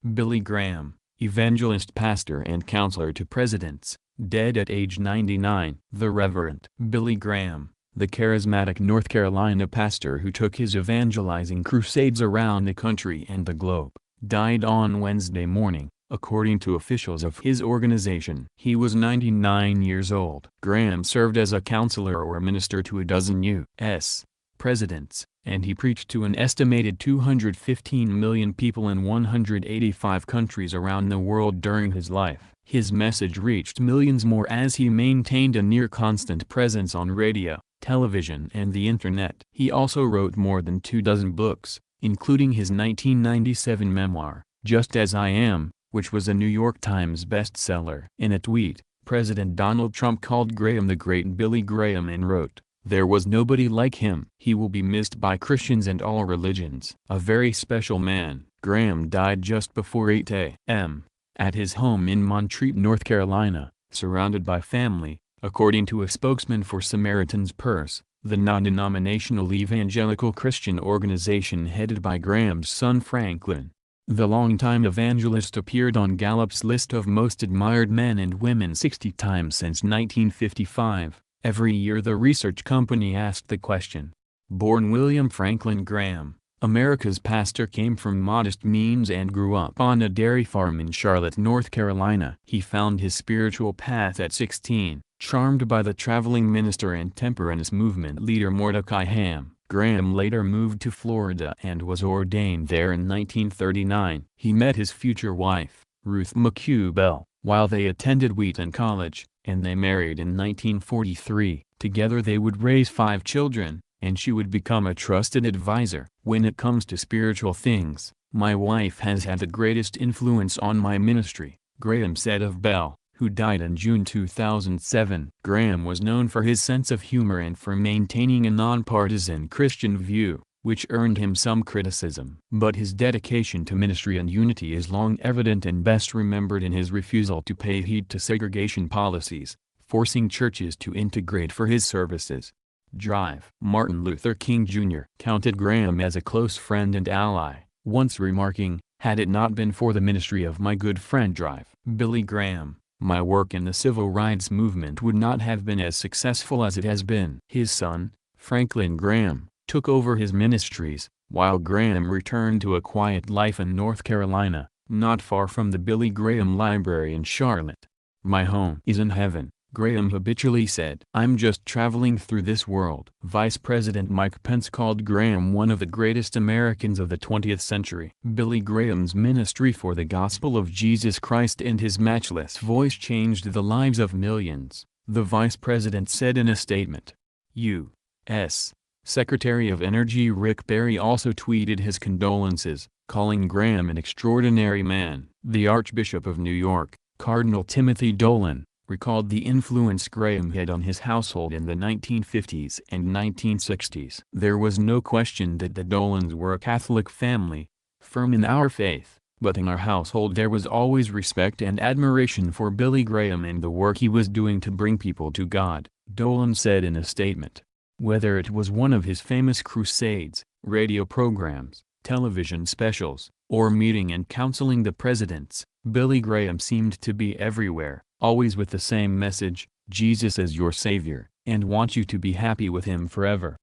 Billy Graham, evangelist, pastor and counselor to presidents, dead at age 99. The Reverend Billy Graham, the charismatic North Carolina pastor who took his evangelizing crusades around the country and the globe, died on Wednesday morning, according to officials of his organization. He was 99 years old. Graham served as a counselor or minister to a dozen U.S. presidents, and he preached to an estimated 215 million people in 185 countries around the world during his life. His message reached millions more as he maintained a near-constant presence on radio, television and the internet. He also wrote more than 24 books, including his 1997 memoir, Just As I Am, which was a New York Times bestseller. In a tweet, President Donald Trump called Graham the Great Billy Graham and wrote, "There was nobody like him. He will be missed by Christians and all religions." A very special man. Graham died just before 8 a.m. at his home in Montreat, North Carolina, surrounded by family, according to a spokesman for Samaritan's Purse, the non-denominational evangelical Christian organization headed by Graham's son Franklin. The longtime evangelist appeared on Gallup's list of most admired men and women 60 times since 1955. Every year the research company asked the question. Born William Franklin Graham, America's pastor, came from modest means and grew up on a dairy farm in Charlotte, North Carolina. He found his spiritual path at 16, charmed by the traveling minister and temperance movement leader Mordecai Ham. Graham later moved to Florida and was ordained there in 1939. He met his future wife, Ruth McHugh Bell, while they attended Wheaton College, and they married in 1943. Together they would raise 5 children, and she would become a trusted advisor. "When it comes to spiritual things, my wife has had the greatest influence on my ministry," Graham said of Bell, who died in June 2007. Graham was known for his sense of humor and for maintaining a nonpartisan Christian view, which earned him some criticism. But his dedication to ministry and unity is long evident and best remembered in his refusal to pay heed to segregation policies, forcing churches to integrate for his services. Drive. Martin Luther King Jr. counted Graham as a close friend and ally, once remarking, "Had it not been for the ministry of my good friend Drive Billy Graham, my work in the civil rights movement would not have been as successful as it has been." His son, Franklin Graham, took over his ministries, while Graham returned to a quiet life in North Carolina, not far from the Billy Graham Library in Charlotte. "My home is in heaven," Graham habitually said. "I'm just traveling through this world." Vice President Mike Pence called Graham one of the greatest Americans of the 20th century. Billy Graham's ministry for the gospel of Jesus Christ and his matchless voice changed the lives of millions, the vice president said in a statement. U.S. Secretary of Energy Rick Perry also tweeted his condolences, calling Graham an extraordinary man. The Archbishop of New York, Cardinal Timothy Dolan, recalled the influence Graham had on his household in the 1950s and 1960s. "There was no question that the Dolans were a Catholic family, firm in our faith, but in our household there was always respect and admiration for Billy Graham and the work he was doing to bring people to God," Dolan said in a statement. Whether it was one of his famous crusades, radio programs, television specials, or meeting and counseling the presidents, Billy Graham seemed to be everywhere, always with the same message: Jesus is your Savior, and want you to be happy with Him forever.